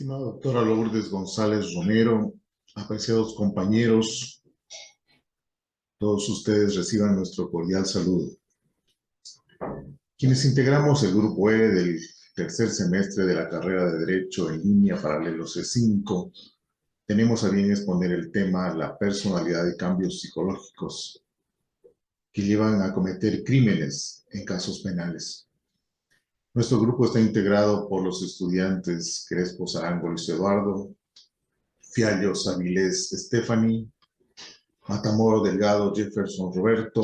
Estimada doctora Lourdes González Romero, apreciados compañeros, todos ustedes reciban nuestro cordial saludo. Quienes integramos el grupo E del tercer semestre de la carrera de Derecho en línea paralelo C5, tenemos a bien exponer el tema la personalidad de cambios psicológicos que llevan a cometer crímenes en casos penales. Nuestro grupo está integrado por los estudiantes Crespo Arango Luis Eduardo, Fiallos Avilés Stephanie, Matamoro Delgado Jefferson Roberto,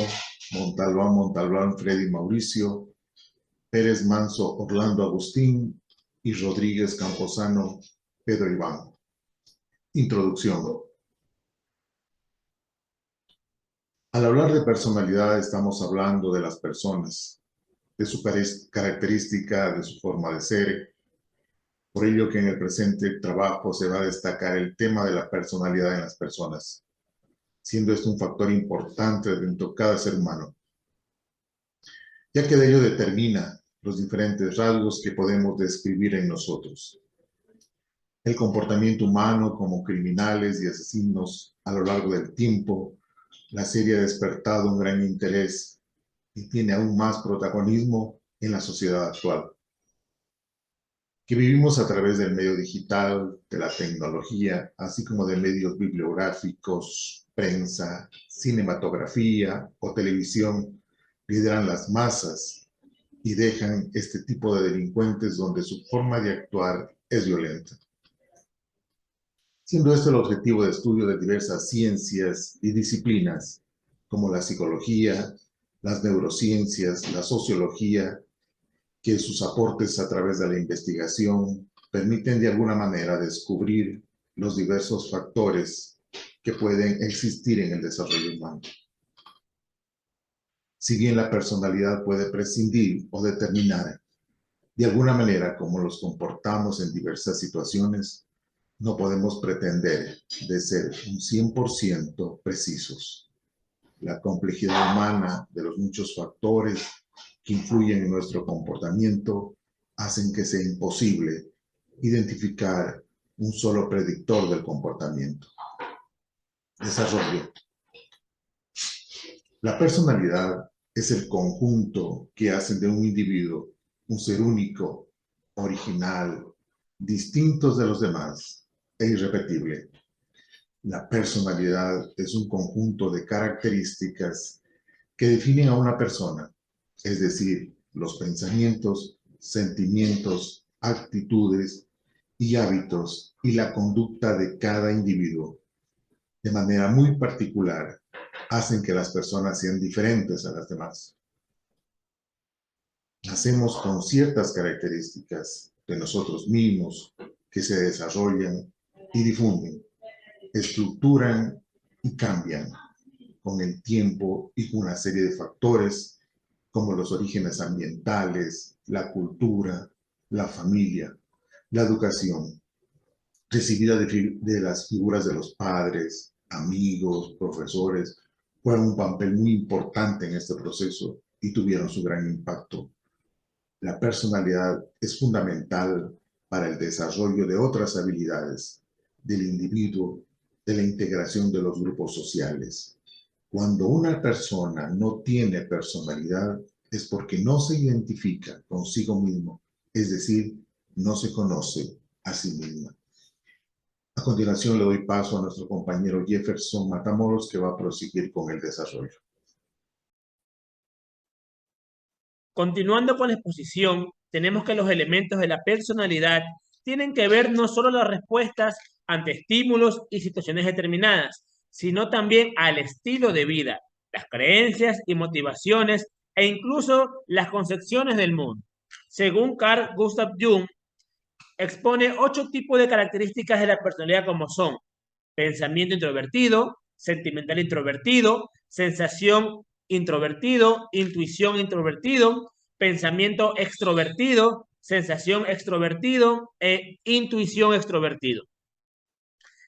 Montalbán Freddy Mauricio, Pérez Manso Orlando Agustín y Rodríguez Camposano Pedro Iván. Introducción. Al hablar de personalidad estamos hablando de las personas, de su característica, de su forma de ser. Por ello que en el presente trabajo se va a destacar el tema de la personalidad en las personas, siendo esto un factor importante dentro de cada ser humano, ya que de ello determina los diferentes rasgos que podemos describir en nosotros. El comportamiento humano como criminales y asesinos a lo largo del tiempo, la serie ha despertado un gran interés y tiene aún más protagonismo en la sociedad actual, que vivimos a través del medio digital, de la tecnología, así como de medios bibliográficos, prensa, cinematografía o televisión, lideran las masas y dejan este tipo de delincuentes donde su forma de actuar es violenta. Siendo este el objetivo de estudio de diversas ciencias y disciplinas, como la psicología, las neurociencias, la sociología, que sus aportes a través de la investigación permiten de alguna manera descubrir los diversos factores que pueden existir en el desarrollo humano. Si bien la personalidad puede prescindir o determinar de alguna manera cómo nos comportamos en diversas situaciones, no podemos pretender de ser un 100% precisos. La complejidad humana de los muchos factores que influyen en nuestro comportamiento hacen que sea imposible identificar un solo predictor del comportamiento. Desarrollo. La personalidad es el conjunto que hace de un individuo un ser único, original, distintos de los demás e irrepetible. La personalidad es un conjunto de características que definen a una persona, es decir, los pensamientos, sentimientos, actitudes y hábitos y la conducta de cada individuo, de manera muy particular, hacen que las personas sean diferentes a las demás. Nacemos con ciertas características de nosotros mismos que se desarrollan y difunden, estructuran y cambian con el tiempo y con una serie de factores como los orígenes ambientales, la cultura, la familia, la educación, recibida de las figuras de los padres, amigos, profesores, juegan un papel muy importante en este proceso y tuvieron su gran impacto. La personalidad es fundamental para el desarrollo de otras habilidades del individuo, de la integración de los grupos sociales. Cuando una persona no tiene personalidad es porque no se identifica consigo mismo, es decir, no se conoce a sí misma. A continuación le doy paso a nuestro compañero Jefferson Matamoros, que va a proseguir con el desarrollo. Continuando con la exposición, tenemos que los elementos de la personalidad tienen que ver no solo las respuestas ante estímulos y situaciones determinadas, sino también al estilo de vida, las creencias y motivaciones e incluso las concepciones del mundo. Según Carl Gustav Jung, expone 8 tipos de características de la personalidad como son pensamiento introvertido, sentimental introvertido, sensación introvertido, intuición introvertido, pensamiento extrovertido, sensación extrovertido e intuición extrovertido.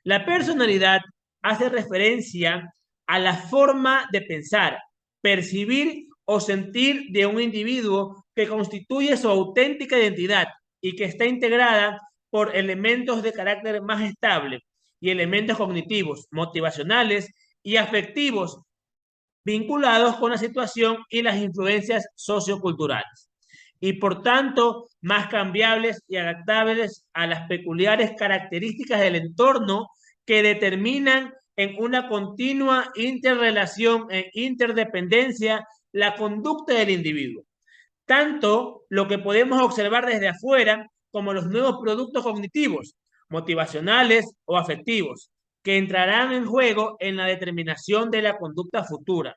La personalidad hace referencia a la forma de pensar, percibir o sentir de un individuo que constituye su auténtica identidad y que está integrada por elementos de carácter más estable y elementos cognitivos, motivacionales y afectivos vinculados con la situación y las influencias socioculturales, y por tanto más cambiables y adaptables a las peculiares características del entorno que determinan en una continua interrelación e interdependencia la conducta del individuo. Tanto lo que podemos observar desde afuera como los nuevos productos cognitivos, motivacionales o afectivos, que entrarán en juego en la determinación de la conducta futura.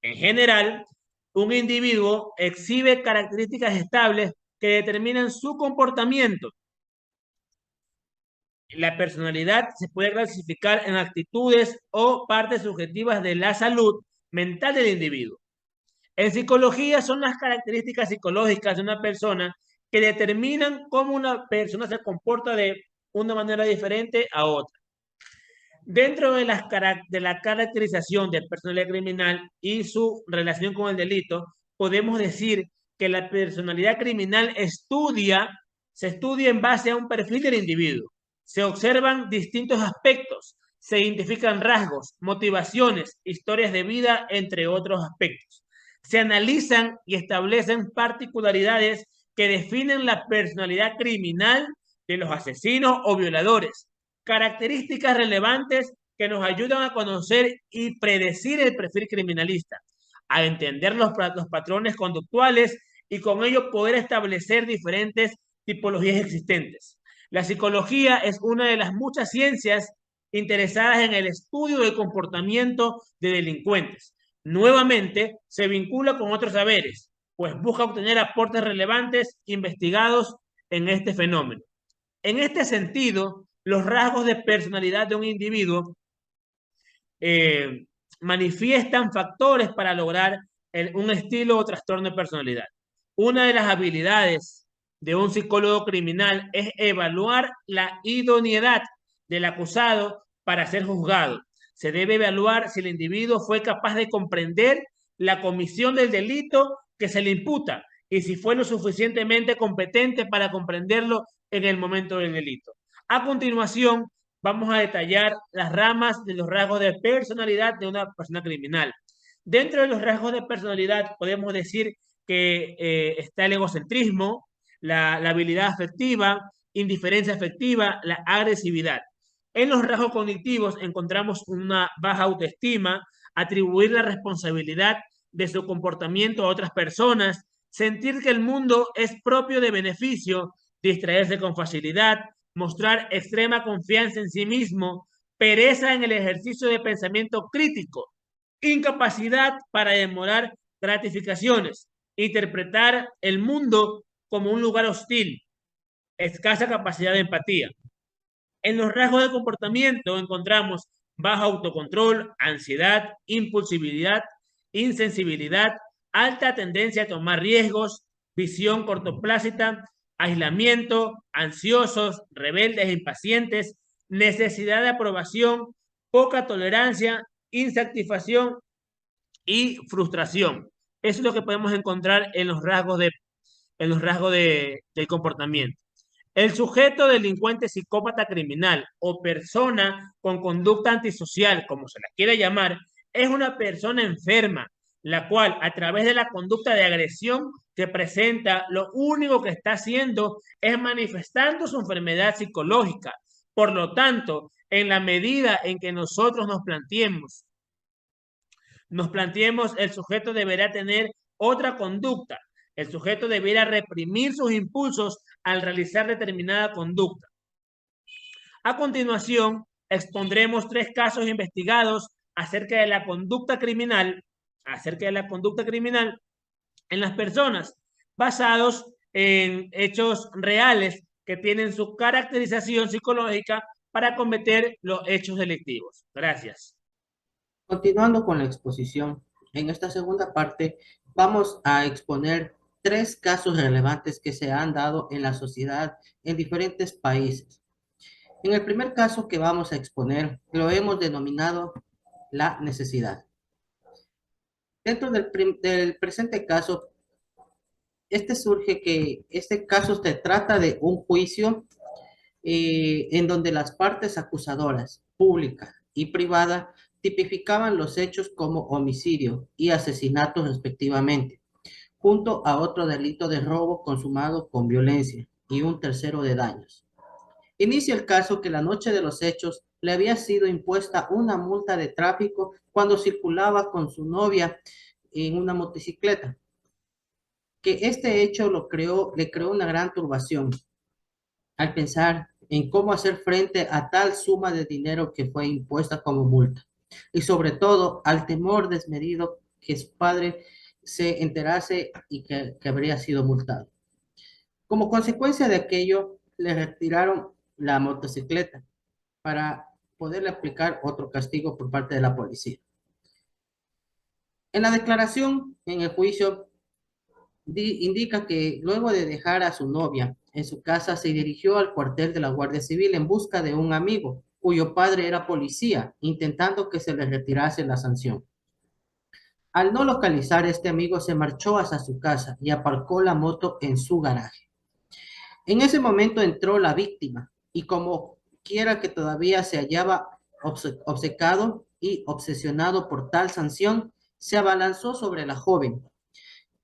En general, un individuo exhibe características estables que determinan su comportamiento. La personalidad se puede clasificar en actitudes o partes subjetivas de la salud mental del individuo. En psicología son las características psicológicas de una persona que determinan cómo una persona se comporta de una manera diferente a otra. Dentro de la caracterización de personalidad criminal y su relación con el delito, podemos decir que la personalidad criminal se estudia en base a un perfil del individuo. Se observan distintos aspectos, se identifican rasgos, motivaciones, historias de vida, entre otros aspectos. Se analizan y establecen particularidades que definen la personalidad criminal de los asesinos o violadores, características relevantes que nos ayudan a conocer y predecir el perfil criminalista, a entender los patrones conductuales y con ello poder establecer diferentes tipologías existentes. La psicología es una de las muchas ciencias interesadas en el estudio del comportamiento de delincuentes. Nuevamente, se vincula con otros saberes, pues busca obtener aportes relevantes investigados en este fenómeno. En este sentido, los rasgos de personalidad de un individuo eh, manifiestan factores para lograr un estilo o trastorno de personalidad. Una de las habilidades de un psicólogo criminal es evaluar la idoneidad del acusado para ser juzgado. Se debe evaluar si el individuo fue capaz de comprender la comisión del delito que se le imputa y si fue lo suficientemente competente para comprenderlo en el momento del delito. A continuación, vamos a detallar las ramas de los rasgos de personalidad de una persona criminal. Dentro de los rasgos de personalidad podemos decir que está el egocentrismo, la habilidad afectiva, indiferencia afectiva, la agresividad. En los rasgos cognitivos encontramos una baja autoestima, atribuir la responsabilidad de su comportamiento a otras personas, sentir que el mundo es propio de beneficio, distraerse con facilidad, mostrar extrema confianza en sí mismo, pereza en el ejercicio de pensamiento crítico, incapacidad para demorar gratificaciones, interpretar el mundo como un lugar hostil, escasa capacidad de empatía. En los rasgos de comportamiento encontramos bajo autocontrol, ansiedad, impulsividad, insensibilidad, alta tendencia a tomar riesgos, visión cortoplacita, aislamiento, ansiosos, rebeldes e impacientes, necesidad de aprobación, poca tolerancia, insatisfacción y frustración. Eso es lo que podemos encontrar en los rasgos del comportamiento. El sujeto delincuente, psicópata criminal o persona con conducta antisocial, como se la quiera llamar, es una persona enferma, la cual a través de la conducta de agresión que presenta, lo único que está haciendo es manifestando su enfermedad psicológica. Por lo tanto, en la medida en que nosotros nos planteemos, el sujeto deberá tener otra conducta. El sujeto deberá reprimir sus impulsos al realizar determinada conducta. A continuación, expondremos 3 casos investigados acerca de la conducta criminal, en las personas, basados en hechos reales que tienen su caracterización psicológica para cometer los hechos delictivos. Gracias. Continuando con la exposición, en esta segunda parte vamos a exponer 3 casos relevantes que se han dado en la sociedad en diferentes países. En el primer caso que vamos a exponer, lo hemos denominado la necesidad. Dentro del presente caso, este caso se trata de un juicio en donde las partes acusadoras, pública y privada, tipificaban los hechos como homicidio y asesinato respectivamente, junto a otro delito de robo consumado con violencia y un tercero de daños. Inicia el caso que la noche de los hechos le había sido impuesta una multa de tráfico cuando circulaba con su novia en una motocicleta, que este hecho le creó una gran turbación al pensar en cómo hacer frente a tal suma de dinero que fue impuesta como multa, y sobre todo al temor desmedido que su padre se enterase y que habría sido multado. Como consecuencia de aquello, le retiraron la motocicleta para poderle aplicar otro castigo por parte de la policía. En la declaración, en el juicio, indica que luego de dejar a su novia en su casa, se dirigió al cuartel de la Guardia Civil en busca de un amigo, cuyo padre era policía, intentando que se le retirase la sanción. Al no localizar a este amigo, se marchó hacia su casa y aparcó la moto en su garaje. En ese momento entró la víctima y como quiera que todavía se hallaba obcecado y obsesionado por tal sanción, se abalanzó sobre la joven,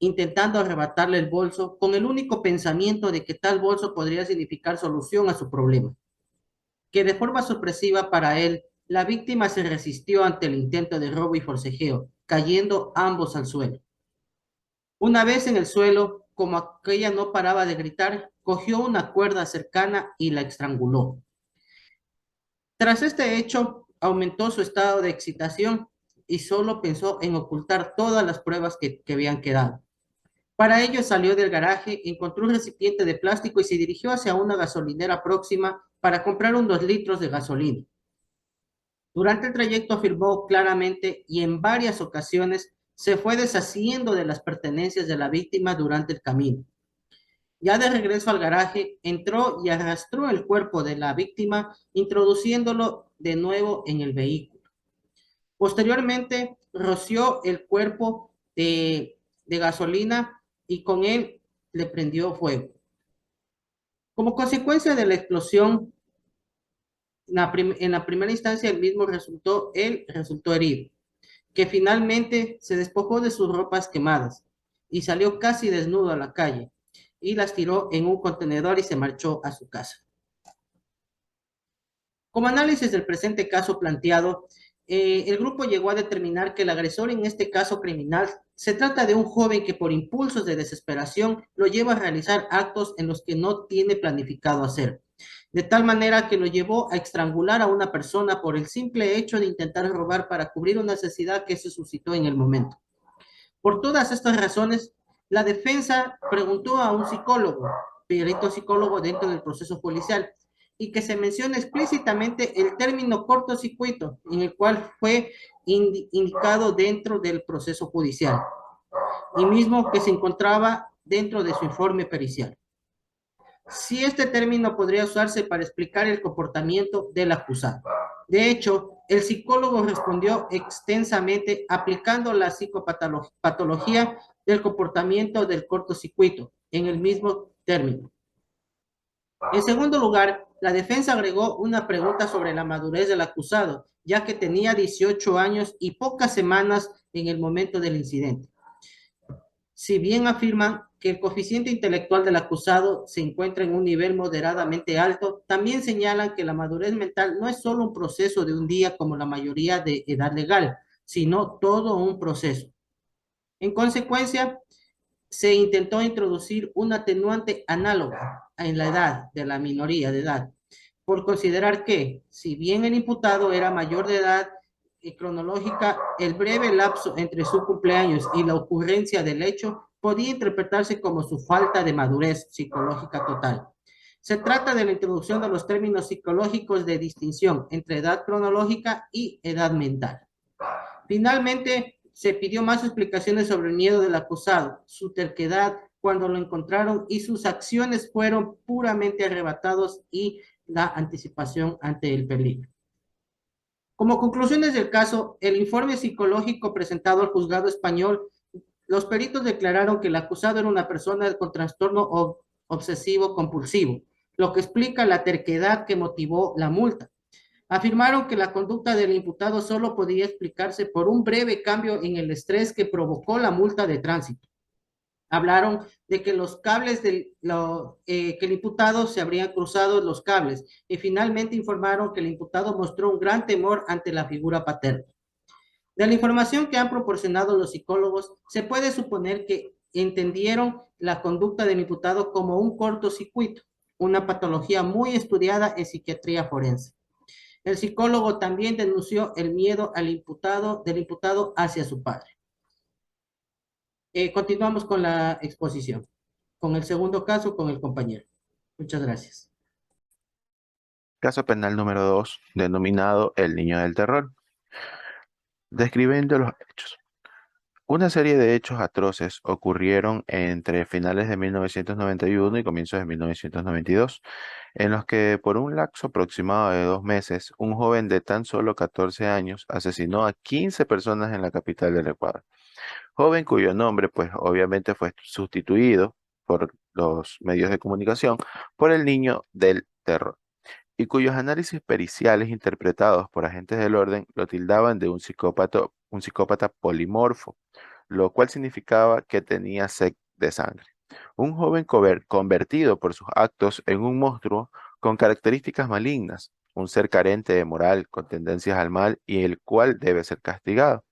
intentando arrebatarle el bolso con el único pensamiento de que tal bolso podría significar solución a su problema. Que de forma sorpresiva para él, la víctima se resistió ante el intento de robo y forcejeo, cayendo ambos al suelo. Una vez en el suelo, como aquella no paraba de gritar, cogió una cuerda cercana y la estranguló. Tras este hecho, aumentó su estado de excitación y solo pensó en ocultar todas las pruebas que habían quedado. Para ello salió del garaje, encontró un recipiente de plástico y se dirigió hacia una gasolinera próxima para comprar unos 2 litros de gasolina. Durante el trayecto afirmó claramente y en varias ocasiones se fue deshaciendo de las pertenencias de la víctima durante el camino. Ya de regreso al garaje, entró y arrastró el cuerpo de la víctima, introduciéndolo de nuevo en el vehículo. Posteriormente, roció el cuerpo de gasolina y con él le prendió fuego. Como consecuencia de la explosión, en la primera instancia él resultó herido, que finalmente se despojó de sus ropas quemadas y salió casi desnudo a la calle y las tiró en un contenedor y se marchó a su casa. Como análisis del presente caso planteado, el grupo llegó a determinar que el agresor en este caso criminal se trata de un joven que por impulsos de desesperación lo lleva a realizar actos en los que no tiene planificado hacer, de tal manera que lo llevó a estrangular a una persona por el simple hecho de intentar robar para cubrir una necesidad que se suscitó en el momento. Por todas estas razones, la defensa preguntó a un psicólogo, perito psicólogo dentro del proceso policial, y que se menciona explícitamente el término cortocircuito, en el cual fue indicado dentro del proceso judicial, y mismo que se encontraba dentro de su informe pericial. Si este término podría usarse para explicar el comportamiento del acusado. De hecho, el psicólogo respondió extensamente aplicando la psicopatología del comportamiento del cortocircuito en el mismo término. En segundo lugar, la defensa agregó una pregunta sobre la madurez del acusado, ya que tenía 18 años y pocas semanas en el momento del incidente. Si bien afirman que el coeficiente intelectual del acusado se encuentra en un nivel moderadamente alto, también señalan que la madurez mental no es solo un proceso de un día como la mayoría de edad legal, sino todo un proceso. En consecuencia, se intentó introducir una atenuante análoga en la edad de la minoría de edad, por considerar que, si bien el imputado era mayor de edad cronológica, el breve lapso entre su cumpleaños y la ocurrencia del hecho podía interpretarse como su falta de madurez psicológica total. Se trata de la introducción de los términos psicológicos de distinción entre edad cronológica y edad mental. Finalmente, se pidió más explicaciones sobre el miedo del acusado, su terquedad cuando lo encontraron y sus acciones fueron puramente arrebatados y la anticipación ante el peligro. Como conclusiones del caso, el informe psicológico presentado al juzgado español, los peritos declararon que el acusado era una persona con trastorno obsesivo compulsivo, lo que explica la terquedad que motivó la multa. Afirmaron que la conducta del imputado solo podía explicarse por un breve cambio en el estrés que provocó la multa de tránsito. Hablaron de que los cables que el imputado se habrían cruzado los cables y finalmente informaron que el imputado mostró un gran temor ante la figura paterna. De la información que han proporcionado los psicólogos, se puede suponer que entendieron la conducta del imputado como un cortocircuito, una patología muy estudiada en psiquiatría forense. El psicólogo también denunció el miedo del imputado hacia su padre. Continuamos con la exposición, con el segundo caso con el compañero. Muchas gracias. Caso penal número 2, denominado El Niño del Terror. Describiendo los hechos. Una serie de hechos atroces ocurrieron entre finales de 1991 y comienzos de 1992, en los que por un lapso aproximado de 2 meses, un joven de tan solo 14 años asesinó a 15 personas en la capital del Ecuador. Joven cuyo nombre, pues obviamente fue sustituido por los medios de comunicación por el Niño del Terror, y cuyos análisis periciales interpretados por agentes del orden lo tildaban de un psicópata polimorfo, lo cual significaba que tenía sed de sangre. Un joven convertido por sus actos en un monstruo con características malignas, un ser carente de moral, con tendencias al mal y el cual debe ser castigado.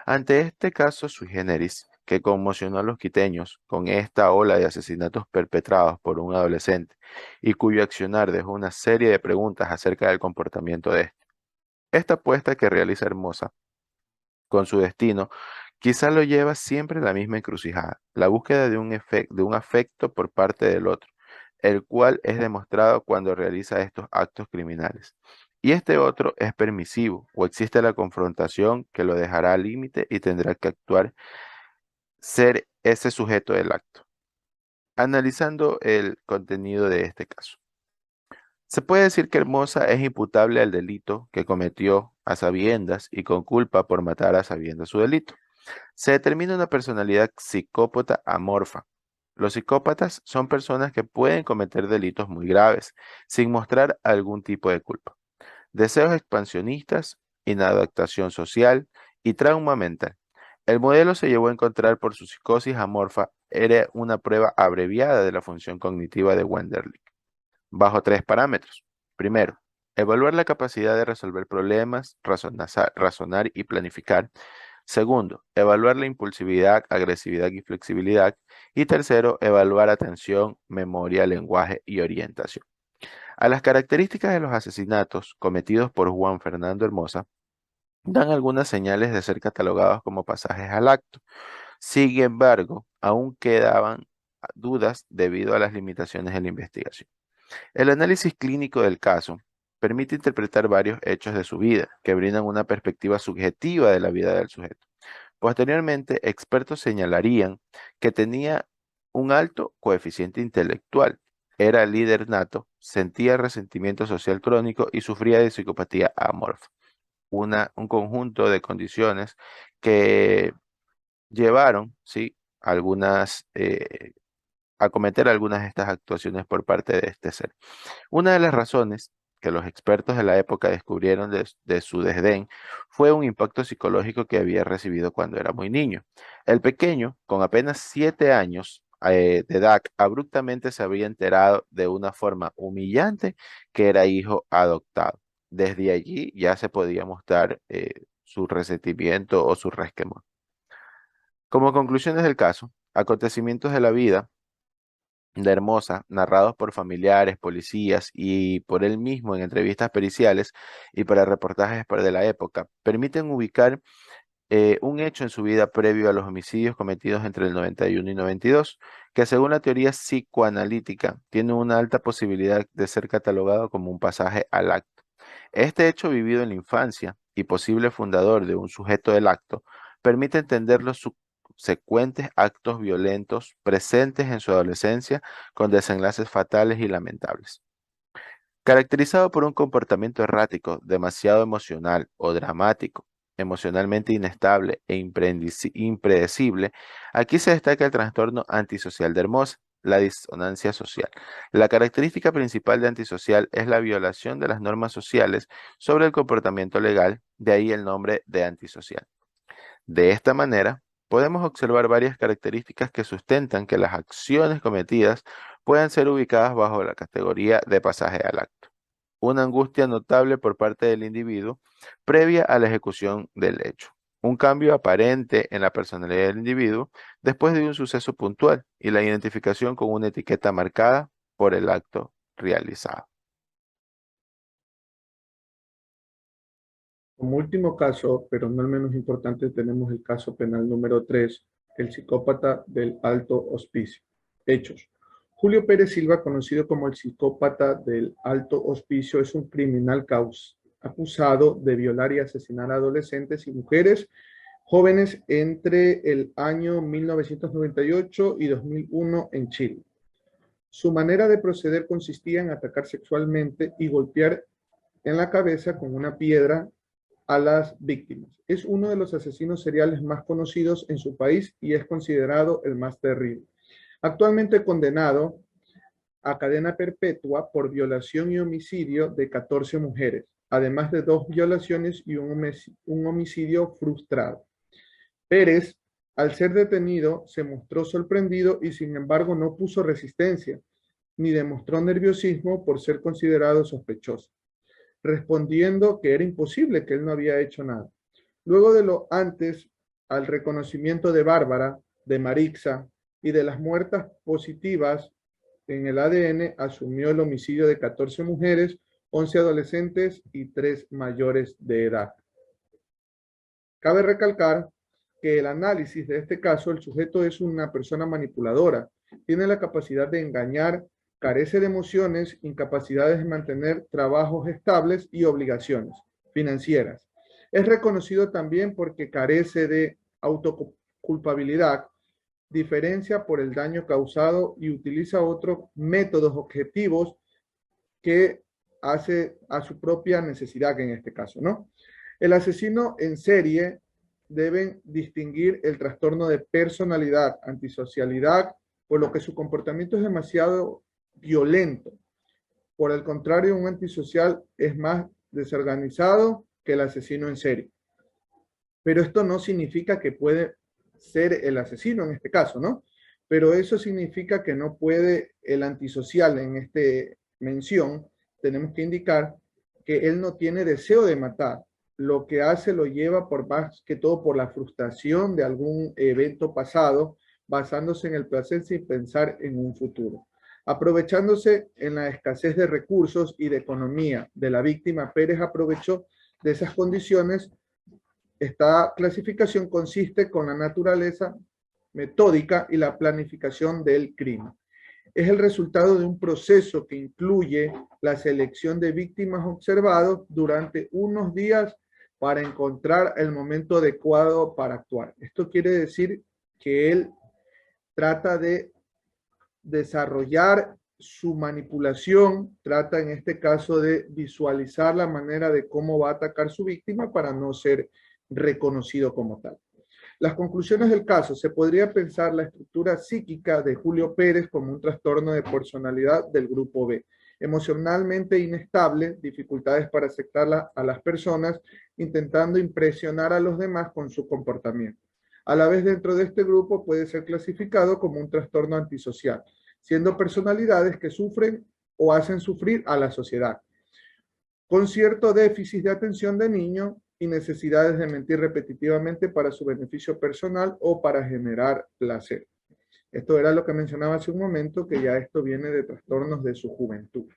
Ante este caso sui generis, que conmocionó a los quiteños con esta ola de asesinatos perpetrados por un adolescente y cuyo accionar dejó una serie de preguntas acerca del comportamiento de este. Esta apuesta que realiza Hermosa con su destino quizá lo lleva siempre a la misma encrucijada, la búsqueda de un afecto por parte del otro, el cual es demostrado cuando realiza estos actos criminales. Y este otro es permisivo, o existe la confrontación que lo dejará al límite y tendrá que actuar, ser ese sujeto del acto. Analizando el contenido de este caso. Se puede decir que Hermosa es imputable al delito que cometió a sabiendas y con culpa por matar a sabiendas su delito. Se determina una personalidad psicópata amorfa. Los psicópatas son personas que pueden cometer delitos muy graves sin mostrar algún tipo de culpa. Deseos expansionistas, inadaptación social y trauma mental. El modelo se llevó a encontrar por su psicosis amorfa, era una prueba abreviada de la función cognitiva de Wenderlich, bajo 3 parámetros. Primero, evaluar la capacidad de resolver problemas, razonar y planificar. Segundo, evaluar la impulsividad, agresividad y flexibilidad. Y tercero, evaluar atención, memoria, lenguaje y orientación. A las características de los asesinatos cometidos por Juan Fernando Hermosa dan algunas señales de ser catalogados como pasajes al acto. Sin embargo, aún quedaban dudas debido a las limitaciones de la investigación. El análisis clínico del caso permite interpretar varios hechos de su vida que brindan una perspectiva subjetiva de la vida del sujeto. Posteriormente, expertos señalarían que tenía un alto coeficiente intelectual, era líder nato, sentía resentimiento social crónico y sufría de psicopatía amorfa. Un conjunto de condiciones que llevaron, ¿sí?, a cometer algunas de estas actuaciones por parte de este ser. Una de las razones que los expertos de la época descubrieron de su desdén fue un impacto psicológico que había recibido cuando era muy niño. El pequeño, con apenas 7 años de edad, abruptamente se había enterado de una forma humillante que era hijo adoptado. Desde allí ya se podía mostrar su resentimiento o su resquemor. Como conclusiones del caso, acontecimientos de la vida de Hermosa, narrados por familiares, policías y por él mismo en entrevistas periciales y para reportajes de la época, permiten ubicar un hecho en su vida previo a los homicidios cometidos entre el 91 y 92, que según la teoría psicoanalítica tiene una alta posibilidad de ser catalogado como un pasaje al acto. Este hecho vivido en la infancia y posible fundador de un sujeto del acto permite entender los subsecuentes actos violentos presentes en su adolescencia con desenlaces fatales y lamentables. Caracterizado por un comportamiento errático, demasiado emocional o dramático, emocionalmente inestable e impredecible, aquí se destaca el trastorno antisocial de Hermosa, la disonancia social. La característica principal de antisocial es la violación de las normas sociales sobre el comportamiento legal, de ahí el nombre de antisocial. De esta manera, podemos observar varias características que sustentan que las acciones cometidas puedan ser ubicadas bajo la categoría de pasaje al acto. Una angustia notable por parte del individuo previa a la ejecución del hecho. Un cambio aparente en la personalidad del individuo después de un suceso puntual y la identificación con una etiqueta marcada por el acto realizado. Como último caso, pero no el menos importante, tenemos el caso penal número 3, el psicópata del Alto Hospicio. Hechos. Julio Pérez Silva, conocido como el psicópata del Alto Hospicio, es un criminal acusado de violar y asesinar a adolescentes y mujeres jóvenes entre el año 1998 y 2001 en Chile. Su manera de proceder consistía en atacar sexualmente y golpear en la cabeza con una piedra a las víctimas. Es uno de los asesinos seriales más conocidos en su país y es considerado el más terrible. Actualmente condenado a cadena perpetua por violación y homicidio de 14 mujeres, además de 2 violaciones y un homicidio frustrado. Pérez, al ser detenido, se mostró sorprendido y sin embargo no puso resistencia, ni demostró nerviosismo por ser considerado sospechoso, respondiendo que era imposible, que él no había hecho nada. Luego de lo antes, al reconocimiento de Bárbara, de Marixa y de las muertas positivas en el ADN, asumió el homicidio de 14 mujeres, 11 adolescentes y 3 mayores de edad. Cabe recalcar que el análisis de este caso, el sujeto es una persona manipuladora, tiene la capacidad de engañar, carece de emociones, incapacidades de mantener trabajos estables y obligaciones financieras. Es reconocido también porque carece de autoculpabilidad, diferencia por el daño causado y utiliza otros métodos objetivos que hace a su propia necesidad, que en este caso, ¿no? El asesino en serie deben distinguir el trastorno de personalidad, antisocialidad, por lo que su comportamiento es demasiado violento. Por el contrario, un antisocial es más desorganizado que el asesino en serie. Pero esto no significa que puede ser el asesino en este caso, ¿no? Pero eso significa que no puede el antisocial en esta mención, tenemos que indicar que él no tiene deseo de matar. Lo que hace lo lleva por más que todo por la frustración de algún evento pasado, basándose en el placer sin pensar en un futuro. Aprovechándose en la escasez de recursos y de economía de la víctima, Pérez aprovechó de esas condiciones. Esta clasificación consiste con la naturaleza metódica y la planificación del crimen. Es el resultado de un proceso que incluye la selección de víctimas observados durante unos días para encontrar el momento adecuado para actuar. Esto quiere decir que él trata de desarrollar su manipulación, trata en este caso de visualizar la manera de cómo va a atacar su víctima para no ser reconocido como tal. Las conclusiones del caso: se podría pensar la estructura psíquica de Julio Pérez como un trastorno de personalidad del grupo B, emocionalmente inestable, dificultades para aceptar a las personas, intentando impresionar a los demás con su comportamiento. A la vez, dentro de este grupo puede ser clasificado como un trastorno antisocial, siendo personalidades que sufren o hacen sufrir a la sociedad, con cierto déficit de atención de niño y necesidades de mentir repetitivamente para su beneficio personal o para generar placer. Esto era lo que mencionaba hace un momento, que ya esto viene de trastornos de su juventud.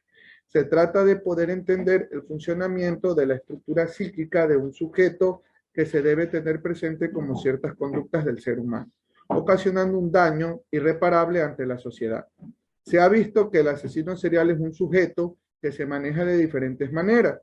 Se trata de poder entender el funcionamiento de la estructura psíquica de un sujeto que se debe tener presente como ciertas conductas del ser humano, ocasionando un daño irreparable ante la sociedad. Se ha visto que el asesino serial es un sujeto que se maneja de diferentes maneras,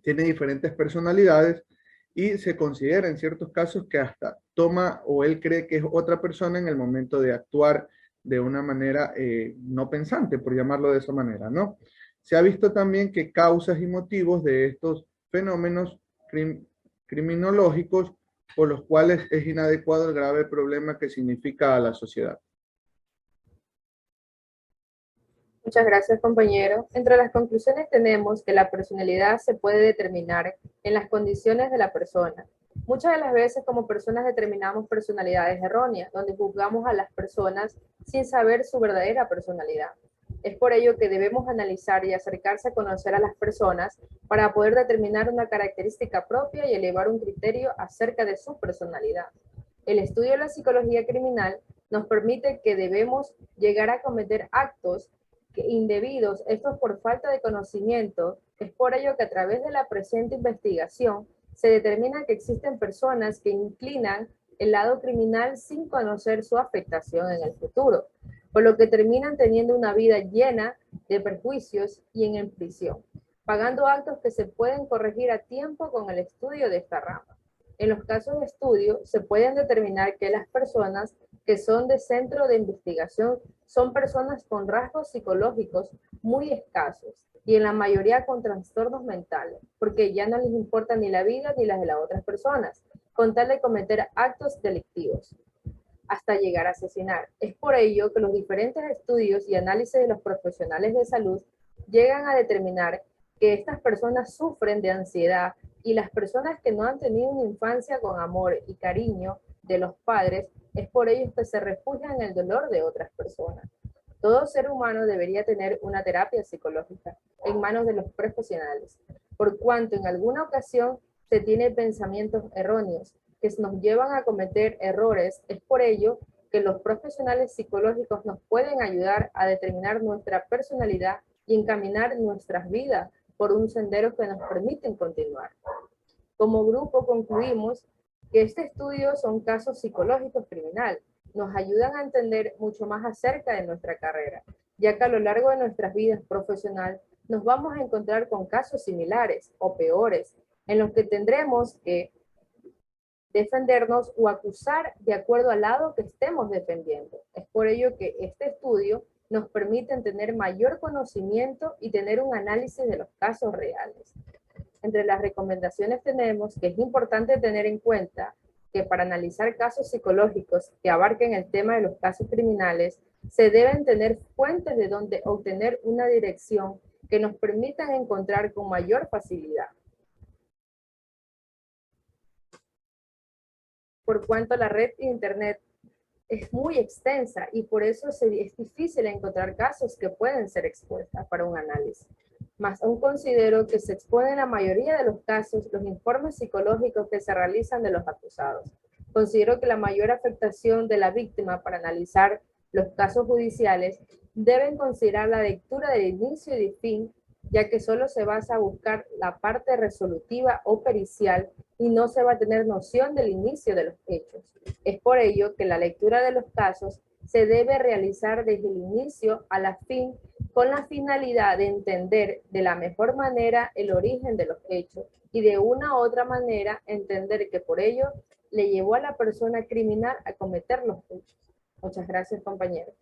tiene diferentes personalidades y se considera en ciertos casos que hasta toma o él cree que es otra persona en el momento de actuar de una manera no pensante, por llamarlo de esa manera, ¿no? Se ha visto también que causas y motivos de estos fenómenos criminológicos por los cuales es inadecuado el grave problema que significa a la sociedad. Muchas gracias, compañero. Entre las conclusiones tenemos que la personalidad se puede determinar en las condiciones de la persona. Muchas de las veces como personas determinamos personalidades erróneas, donde juzgamos a las personas sin saber su verdadera personalidad. Es por ello que debemos analizar y acercarse a conocer a las personas para poder determinar una característica propia y elevar un criterio acerca de su personalidad. El estudio de la psicología criminal nos permite que debemos llegar a cometer actos indebidos, estos por falta de conocimiento. Es por ello que a través de la presente investigación se determina que existen personas que inclinan el lado criminal sin conocer su afectación en el futuro, por lo que terminan teniendo una vida llena de perjuicios y en prisión, pagando actos que se pueden corregir a tiempo con el estudio de esta rama. En los casos de estudio se pueden determinar que las personas que son de centro de investigación son personas con rasgos psicológicos muy escasos y en la mayoría con trastornos mentales, porque ya no les importa ni la vida ni las de las otras personas, con tal de cometer actos delictivos, hasta llegar a asesinar. Es por ello que los diferentes estudios y análisis de los profesionales de salud llegan a determinar que estas personas sufren de ansiedad y las personas que no han tenido una infancia con amor y cariño de los padres, es por ello que se refugian en el dolor de otras personas. Todo ser humano debería tener una terapia psicológica en manos de los profesionales, por cuanto en alguna ocasión se tiene pensamientos erróneos que nos llevan a cometer errores. Es por ello que los profesionales psicológicos nos pueden ayudar a determinar nuestra personalidad y encaminar nuestras vidas por un sendero que nos permiten continuar. Como grupo concluimos que este estudio son casos psicológicos criminales. Nos ayudan a entender mucho más acerca de nuestra carrera, ya que a lo largo de nuestras vidas profesionales nos vamos a encontrar con casos similares o peores, en los que tendremos que defendernos o acusar de acuerdo al lado que estemos defendiendo. Es por ello que este estudio nos permite tener mayor conocimiento y tener un análisis de los casos reales. Entre las recomendaciones tenemos que es importante tener en cuenta que para analizar casos psicológicos que abarquen el tema de los casos criminales, se deben tener fuentes de donde obtener una dirección que nos permitan encontrar con mayor facilidad. Por cuanto la red de internet es muy extensa y por eso es difícil encontrar casos que pueden ser expuestos para un análisis. Más aún considero que se exponen en la mayoría de los casos los informes psicológicos que se realizan de los acusados. Considero que la mayor afectación de la víctima para analizar los casos judiciales deben considerar la lectura del inicio y de fin, ya que solo se basa a buscar la parte resolutiva o pericial y no se va a tener noción del inicio de los hechos. Es por ello que la lectura de los casos se debe realizar desde el inicio a la fin, con la finalidad de entender de la mejor manera el origen de los hechos y de una u otra manera entender que por ello le llevó a la persona criminal a cometer los hechos. Muchas gracias, compañeros.